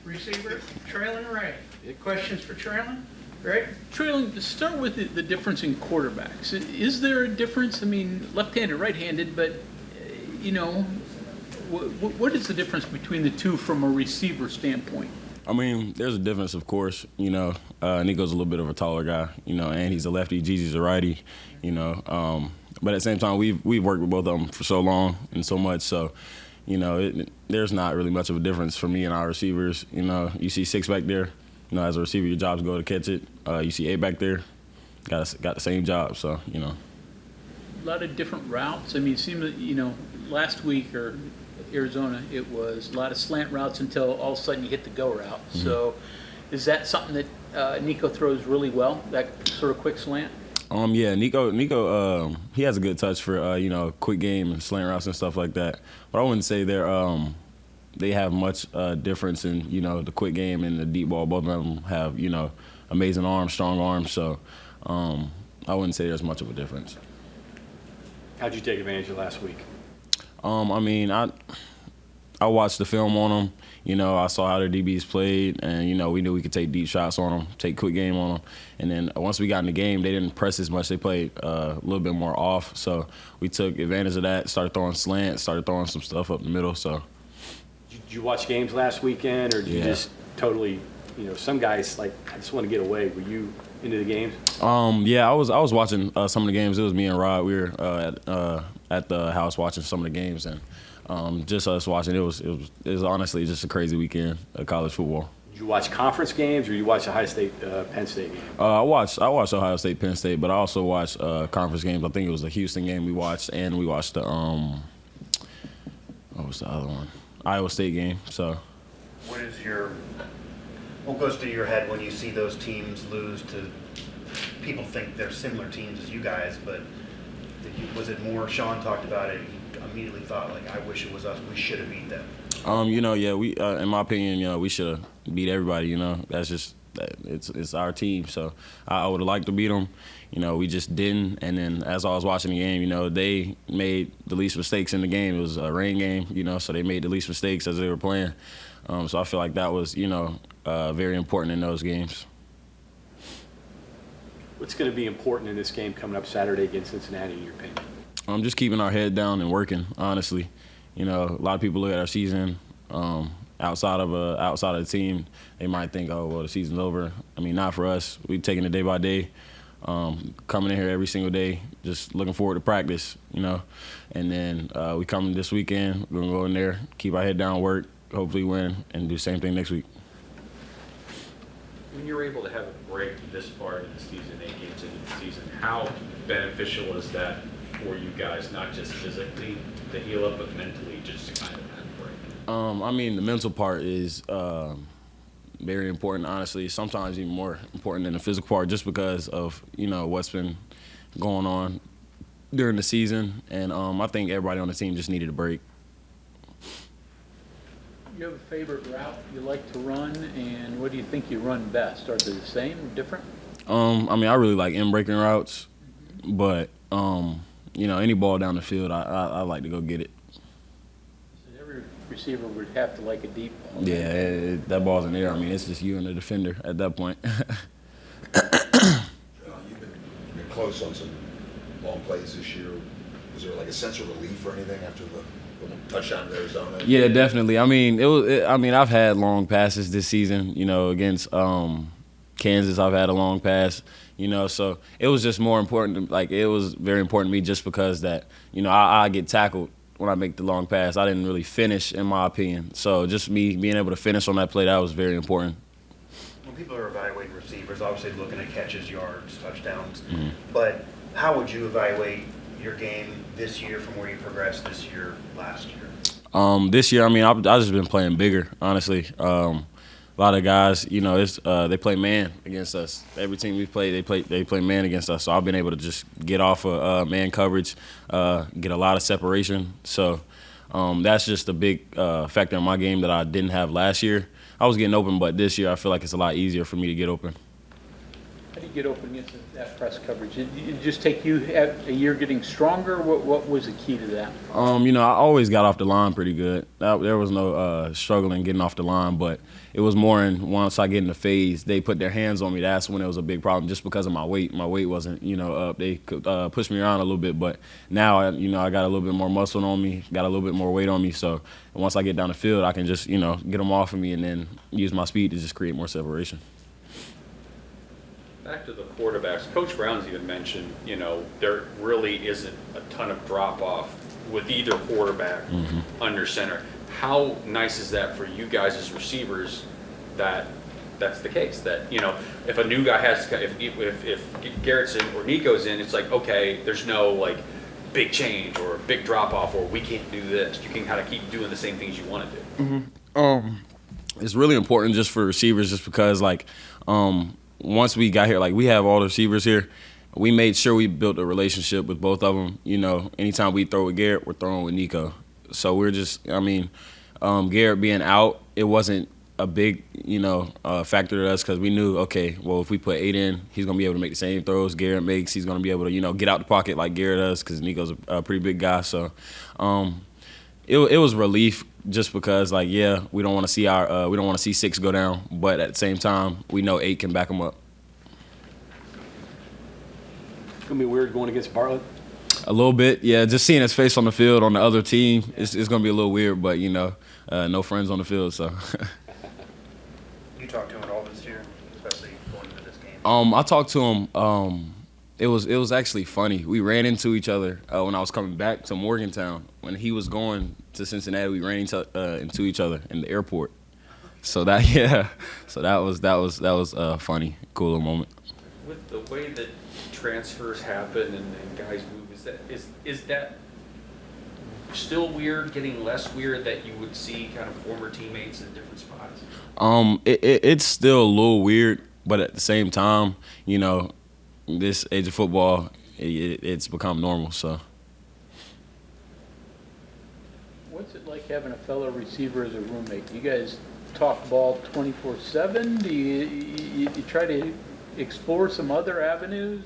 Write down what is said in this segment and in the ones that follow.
receiver, Traylon Ray. Questions for Traylon? Right? Traylon, to start with the difference in quarterbacks. Is there a difference? I mean, left-handed, right-handed, but, what is the difference between the two from a receiver standpoint? I mean, there's a difference, of course. Nico's a little bit of a taller guy, and he's a lefty. Gigi's a righty, But at the same time, we've worked with both of them for so long and so much, so, there's not really much of a difference for me and our receivers. You see 6 back there. As a receiver, your job's go to catch it. You see 8 back there, got the same job. So, A lot of different routes. I mean, it seemed that, last week or Arizona, it was a lot of slant routes until all of a sudden you hit the go route. Mm-hmm. So, is that something that Nico throws really well? That sort of quick slant? Yeah, Nico, he has a good touch for quick game and slant routes and stuff like that. But I wouldn't say they have much difference in, the quick game and the deep ball. Both of them have, amazing arms, strong arms. So I wouldn't say there's much of a difference. How'd you take advantage of last week? I watched the film on them. I saw how their DBs played, and, we knew we could take deep shots on them, take quick game on them. And then once we got in the game, they didn't press as much. They played a little bit more off. So we took advantage of that, started throwing slants, started throwing some stuff up the middle. So. Did you watch games last weekend, or did you just totally, some guys, like, I just want to get away. Were you into the games? Yeah, I was watching some of the games. It was me and Rod. We were at the house watching some of the games, and just us watching. It was honestly just a crazy weekend of college football. Did you watch conference games, or you watch Ohio State, Penn State game? I watched Ohio State, Penn State, but I also watched conference games. I think it was the Houston game we watched, and we watched the what was the other one? Iowa State game. So, what goes through your head when you see those teams lose to people think they're similar teams as you guys, but was it more Sean talked about it, he immediately thought, like, I wish it was us, we should have beat them? We in my opinion, we should have beat everybody. That's just it's our team. So I would have liked to beat them. We just didn't. And then as I was watching the game, they made the least mistakes in the game. It was a rain game, so they made the least mistakes as they were playing. So I feel like that was, very important in those games. What's going to be important in this game coming up Saturday against Cincinnati, in your opinion? Just keeping our head down and working, honestly. A lot of people look at our season outside of the team. They might think, oh, well, the season's over. I mean, not for us. We're taking it day by day, coming in here every single day, just looking forward to practice, And then we come this weekend. We're going to go in there, keep our head down, work, hopefully win, and do the same thing next week. When you're able to have a break this far into the season, 8 games into the season, how beneficial is that for you guys, not just physically to heal up, but mentally just to kind of have a break? The mental part is very important, honestly. Sometimes even more important than the physical part, just because of, what's been going on during the season. And I think everybody on the team just needed a break. You have a favorite route you like to run, and what do you think you run best? Are they the same or different? I really like in-breaking routes, but, any ball down the field, I like to go get it. So every receiver would have to like a deep ball. Yeah, that ball's in the air. It's just you and the defender at that point. You've been close on some long plays this year. Was there like a sense of relief or anything after the touchdown in Arizona? Yeah, definitely. I've had long passes this season. Against Kansas, I've had a long pass. So it was just more important. It was very important to me just because that I get tackled when I make the long pass. I didn't really finish, in my opinion. So just me being able to finish on that play, that was very important. When people are evaluating receivers, obviously looking at catches, yards, touchdowns, Mm-hmm. but how would you evaluate your game this year from where you progressed this year, last year? This year, I've just been playing bigger, honestly. A lot of guys, they play man against us. Every team we play, they play man against us. So I've been able to just get off of man coverage, get a lot of separation. So that's just a big factor in my game that I didn't have last year. I was getting open, but this year I feel like it's a lot easier for me to get open. How do you get open against that press coverage? Did it just take you a year getting stronger? What was the key to that? I always got off the line pretty good. There was no struggling getting off the line, but it was more in once I get in the phase, they put their hands on me. That's when it was a big problem, just because of my weight. My weight wasn't, up. They could push me around a little bit, but now, I got a little bit more muscle on me, got a little bit more weight on me. So once I get down the field, I can just, get them off of me and then use my speed to just create more separation. Back to the quarterbacks, Coach Brown's even mentioned, there really isn't a ton of drop-off with either quarterback under center. How nice is that for you guys as receivers that that's the case? That, if a new guy has to, if Garrett's in or Nico's in, it's like, okay, there's no, like, big change or big drop-off or we can't do this. You can kind of keep doing the same things you want to do. It's really important just for receivers just because, once we got here, we have all the receivers here, we made sure we built a relationship with both of them. Anytime we throw with Garrett, we're throwing with Nico. So we're just, Garrett being out, it wasn't a big, factor to us because we knew, okay, well, if we put 8 in, he's going to be able to make the same throws Garrett makes. He's going to be able to, get out the pocket like Garrett does because Nico's a pretty big guy. So it was relief just because, we don't want to see we don't want to see 6 go down, but at the same time, we know 8 can back them up. It's going to be weird going against Bartlett. A little bit, yeah. Just seeing his face on the field on the other team, it's going to be a little weird, but, no friends on the field, so. You talked to him at all this year, especially going into this game? I talked to him. It was actually funny. We ran into each other when I was coming back to Morgantown. When he was going to Cincinnati, we ran into each other in the airport. So that was a funny, cool little moment. With the way that transfers happen and guys move, is that still weird, getting less weird that you would see kind of former teammates in different spots? It's still a little weird, but at the same time, this age of football, it's become normal. So, what's it like having a fellow receiver as a roommate? Do you guys talk ball 24/7? Do you try to explore some other avenues?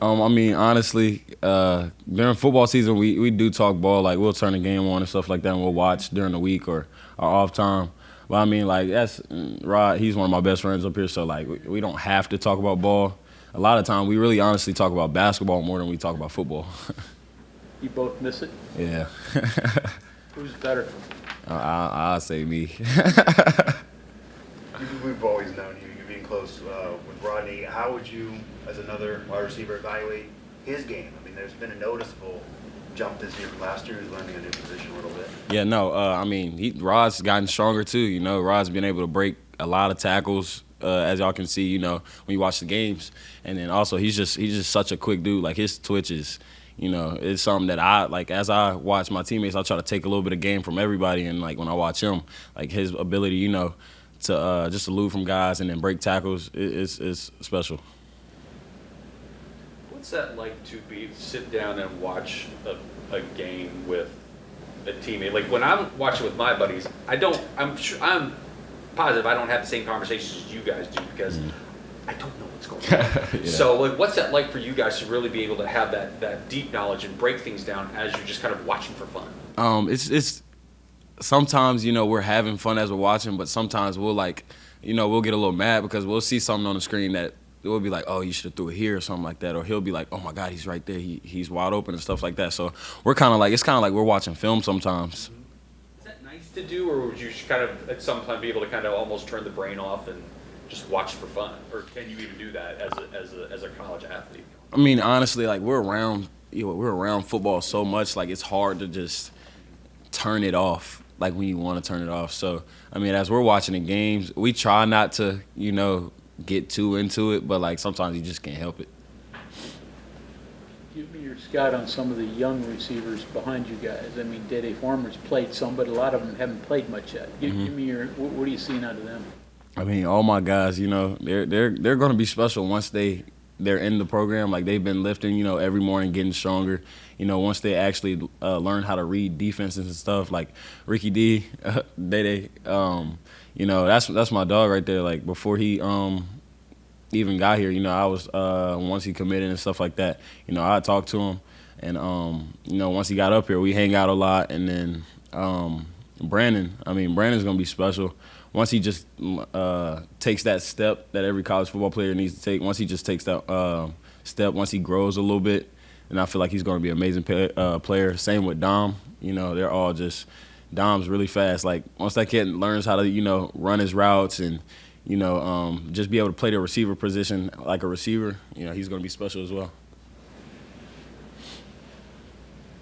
Honestly, during football season, we do talk ball. We'll turn the game on and stuff like that, and we'll watch during the week or our off time. But that's Rod. He's one of my best friends up here, so we don't have to talk about ball. A lot of time, we really honestly talk about basketball more than we talk about football. You both miss it? Yeah. Who's better? I'll say me. We've always known you being close with Rodney. How would you, as another wide receiver, evaluate his game? There's been a noticeable jump this year from last year. He's learning a new position a little bit. Yeah, no, Rod's gotten stronger too. Rod's been able to break a lot of tackles, as y'all can see, when you watch the games. And then also he's just such a quick dude. His twitches, it's something that as I watch my teammates, I try to take a little bit of game from everybody. And when I watch him, his ability, to just elude from guys and then break tackles is special. What's that like to sit down and watch a game with a teammate? When I'm watching with my buddies, I'm positive I don't have the same conversations as you guys do because I don't know what's going on. Yeah. So what's that like for you guys to really be able to have that deep knowledge and break things down as you're just kind of watching for fun? It's sometimes, we're having fun as we're watching, but sometimes we'll we'll get a little mad because we'll see something on the screen that we'll be like, oh, you should have threw it here or something like that. Or he'll be like, oh my God, he's right there. He's wide open and stuff like that. So we're kind of it's kind of like we're watching film sometimes. Is that nice to do, or would you kind of at some time be able to kind of almost turn the brain off and just watch for fun? Or can you even do that as a college athlete? Honestly, we're around football so much, it's hard to just turn it off. When you want to turn it off. So, as we're watching the games, we try not to, get too into it, but sometimes you just can't help it. Give me your scout on some of the young receivers behind you guys. Dede Farmer's played some, but a lot of them haven't played much yet. Give me your, what are you seeing out of them? All my guys, they're going to be special once they're in the program. They've been lifting, every morning, getting stronger. Once they actually learn how to read defenses and stuff, Ricky D, Dede, that's my dog right there. Before he even got here, you know, I was once he committed and stuff like that, you know, I talked to him, and you know, once he got up here, we hang out a lot, and then Brandon's gonna be special. Once he just takes that step that every college football player needs to take, once he just takes that step, once he grows a little bit, and I feel like he's going to be an amazing player. Same with Dom. You know, they're all just – Dom's really fast. Like, once that kid learns how to, you know, run his routes and, you know, just be able to play the receiver position like a receiver, you know, he's going to be special as well.